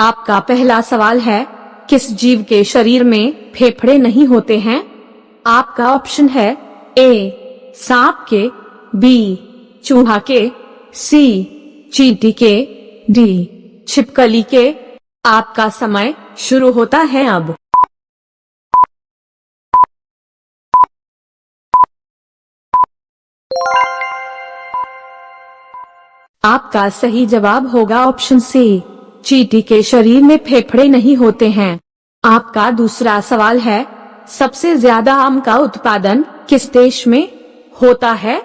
आपका पहला सवाल है, किस जीव के शरीर में फेफड़े नहीं होते हैं? आपका ऑप्शन है ए सांप के, बी चूहा के, सी चींटी के, डी छिपकली के। आपका समय शुरू होता है अब। आपका सही जवाब होगा ऑप्शन सी, चींटी के शरीर में फेफड़े नहीं होते हैं। आपका दूसरा सवाल है, सबसे ज्यादा आम का उत्पादन किस देश में होता है?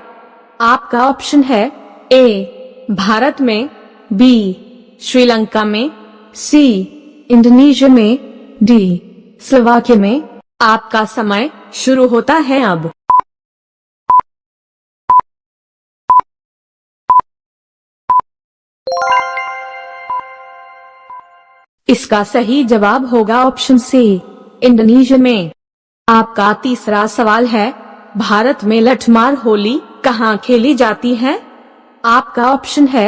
आपका ऑप्शन है ए भारत में, बी श्रीलंका में, सी इंडोनेशिया में, डी स्लोवाकिया में। आपका समय शुरू होता है अब। इसका सही जवाब होगा ऑप्शन सी, इंडोनेशिया में। आपका तीसरा सवाल है, भारत में लठमार होली कहाँ खेली जाती है? आपका ऑप्शन है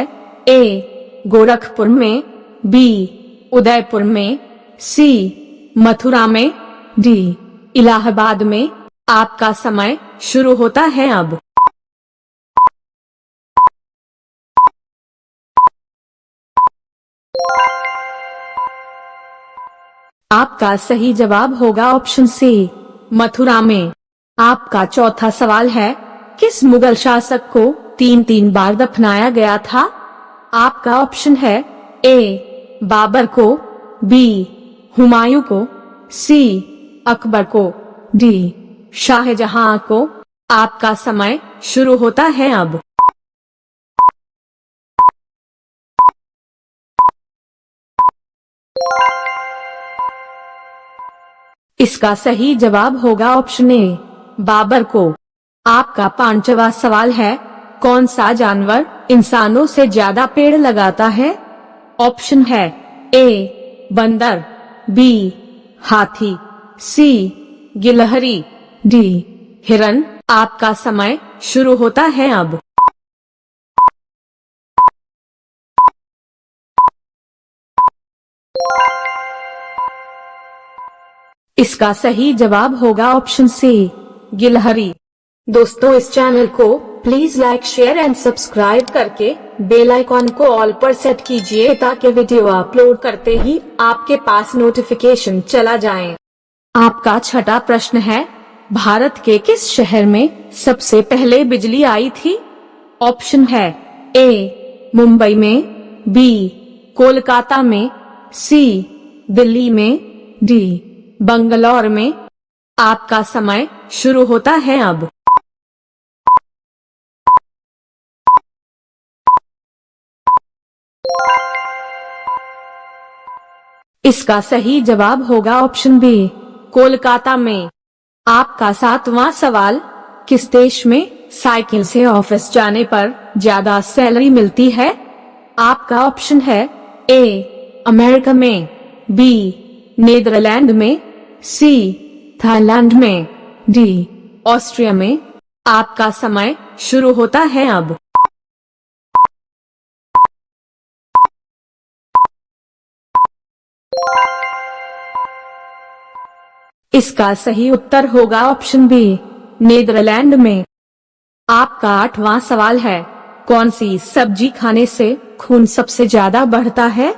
ए गोरखपुर में, बी उदयपुर में, सी मथुरा में, डी इलाहाबाद में। आपका समय शुरू होता है अब। आपका सही जवाब होगा ऑप्शन सी, मथुरा में। आपका चौथा सवाल है, किस मुगल शासक को 3 बार दफनाया गया था? आपका ऑप्शन है ए बाबर को, बी हुमायूं को, सी अकबर को, डी शाहजहां को। आपका समय शुरू होता है अब। इसका सही जवाब होगा ऑप्शन ए, बाबर को। आपका पांचवा सवाल है, कौन सा जानवर इंसानों से ज्यादा पेड़ लगाता है? ऑप्शन है ए बंदर, बी हाथी, सी गिलहरी, डी हिरन। आपका समय शुरू होता है अब। इसका सही जवाब होगा ऑप्शन सी, गिलहरी। दोस्तों, इस चैनल को please like, share and subscribe करके बेल आइकॉन को ऑल पर सेट कीजिए ताकि वीडियो अपलोड करते ही आपके पास नोटिफिकेशन चला जाए। आपका छठा प्रश्न है, भारत के किस शहर में सबसे पहले बिजली आई थी? ऑप्शन है ए मुंबई में, बी कोलकाता में, सी दिल्ली में, डी बंगलौर में। आपका समय शुरू होता है अब। इसका सही जवाब होगा ऑप्शन बी, कोलकाता में। आपका सातवां सवाल, किस देश में साइकिल से ऑफिस जाने पर ज्यादा सैलरी मिलती है? आपका ऑप्शन है ए अमेरिका में, बी नीदरलैंड में, सी थाईलैंड में, डी ऑस्ट्रिया में। आपका समय शुरू होता है अब। इसका सही उत्तर होगा ऑप्शन बी, नीदरलैंड में। आपका आठवां सवाल है, कौन सी सब्जी खाने से खून सबसे ज्यादा बढ़ता है?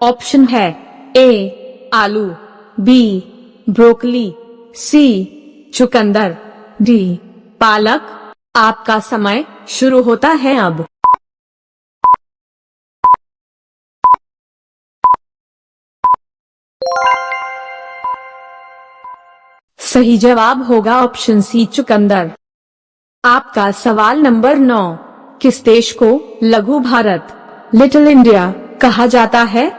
ऑप्शन है ए आलू, बी ब्रोकली, सी चुकंदर, डी पालक। आपका समय शुरू होता है अब। सही जवाब होगा ऑप्शन सी, चुकंदर। आपका सवाल नंबर 9, किस देश को लघु भारत, लिटिल इंडिया कहा जाता है?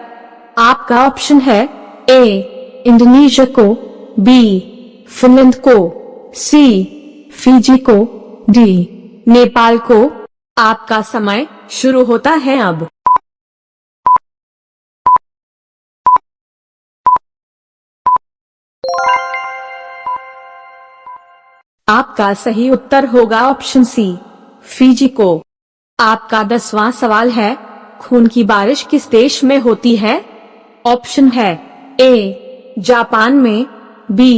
आपका ऑप्शन है ए इंडोनेशिया को, बी फिनलैंड को, सी फिजी को, डी नेपाल को। आपका समय शुरू होता है अब। आपका सही उत्तर होगा ऑप्शन सी, फिजी को। आपका 10वां सवाल है, खून की बारिश किस देश में होती है? ऑप्शन है ए जापान में, बी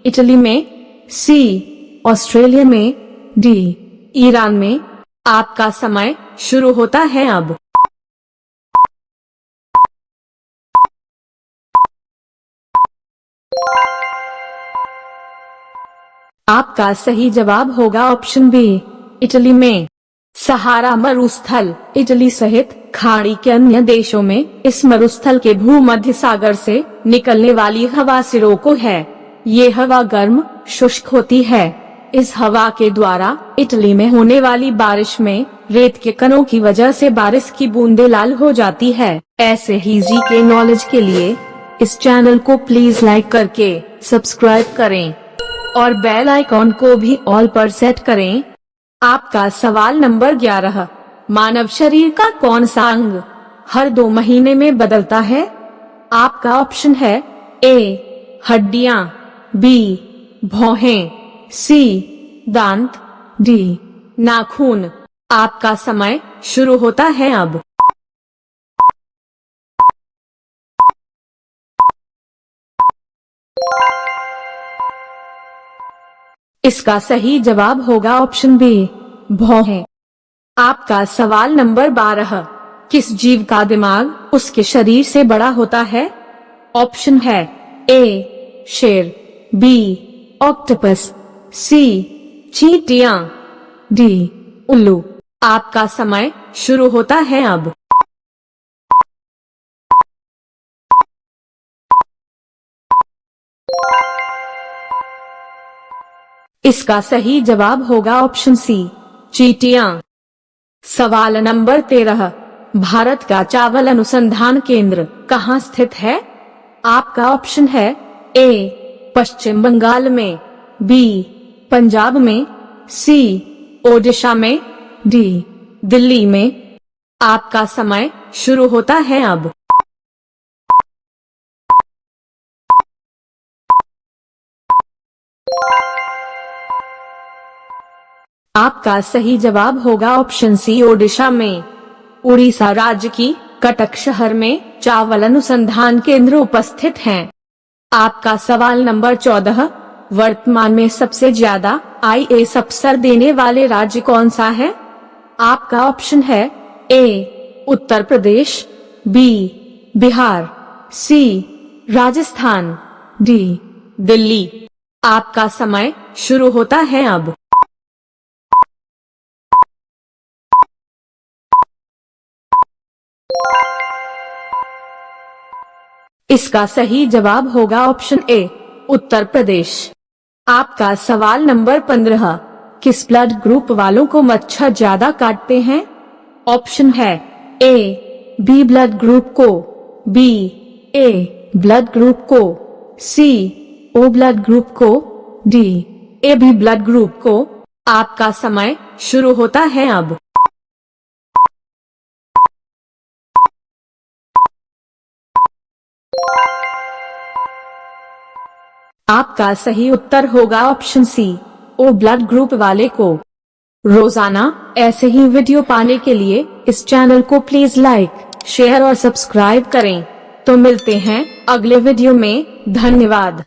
इटली में, सी ऑस्ट्रेलिया में, डी ईरान में। आपका समय शुरू होता है अब। आपका सही जवाब होगा ऑप्शन बी इटली में। सहारा मरुस्थल इटली सहित खाड़ी के अन्य देशों में इस मरुस्थल के भूमध्य सागर से निकलने वाली हवा सिरोको है। ये हवा गर्म शुष्क होती है। इस हवा के द्वारा इटली में होने वाली बारिश में रेत के कणों की वजह से बारिश की बूंदें लाल हो जाती है। ऐसे ही जी के नॉलेज के लिए इस चैनल को प्लीज लाइक करके सब्सक्राइब करें और बेल आइकॉन को भी ऑल पर सेट करें। आपका सवाल नंबर 11, मानव शरीर का कौन सा अंग हर 2 महीने में बदलता है? आपका ऑप्शन है ए हड्डियां, बी भौहें, सी दांत, डी नाखून। आपका समय शुरू होता है अब। इसका सही जवाब होगा ऑप्शन बी भौहें। आपका सवाल नंबर 12, किस जीव का दिमाग उसके शरीर से बड़ा होता है? ऑप्शन है ए शेर, बी ऑक्टोपस, सी चींटियां, डी उल्लू। आपका समय शुरू होता है अब। इसका सही जवाब होगा ऑप्शन सी चींटियां। सवाल नंबर 13, भारत का चावल अनुसंधान केंद्र कहाँ स्थित है? आपका ऑप्शन है ए पश्चिम बंगाल में, बी पंजाब में, सी ओडिशा में, डी दिल्ली में। आपका समय शुरू होता है अब। आपका सही जवाब होगा ऑप्शन सी ओडिशा में। उड़ीसा राज्य की कटक शहर में चावल अनुसंधान केंद्र उपस्थित हैं। आपका सवाल नंबर 14, वर्तमान में सबसे ज्यादा IAS अफसर देने वाले राज्य कौन सा है? आपका ऑप्शन है ए उत्तर प्रदेश, बी बिहार, सी राजस्थान, डी दिल्ली। आपका समय शुरू होता है अब। इसका सही जवाब होगा ऑप्शन ए उत्तर प्रदेश। आपका सवाल नंबर 15, किस ब्लड ग्रुप वालों को मच्छर ज्यादा काटते हैं? ऑप्शन है ए बी ब्लड ग्रुप को, बी ए ब्लड ग्रुप को, सी ओ ब्लड ग्रुप को, D A B blood group को। आपका समय शुरू होता है अब। आपका सही उत्तर होगा option C O blood group वाले को। रोजाना ऐसे ही वीडियो पाने के लिए इस चैनल को प्लीज लाइक, शेयर और सब्सक्राइब करें। तो मिलते हैं अगले वीडियो में। धन्यवाद।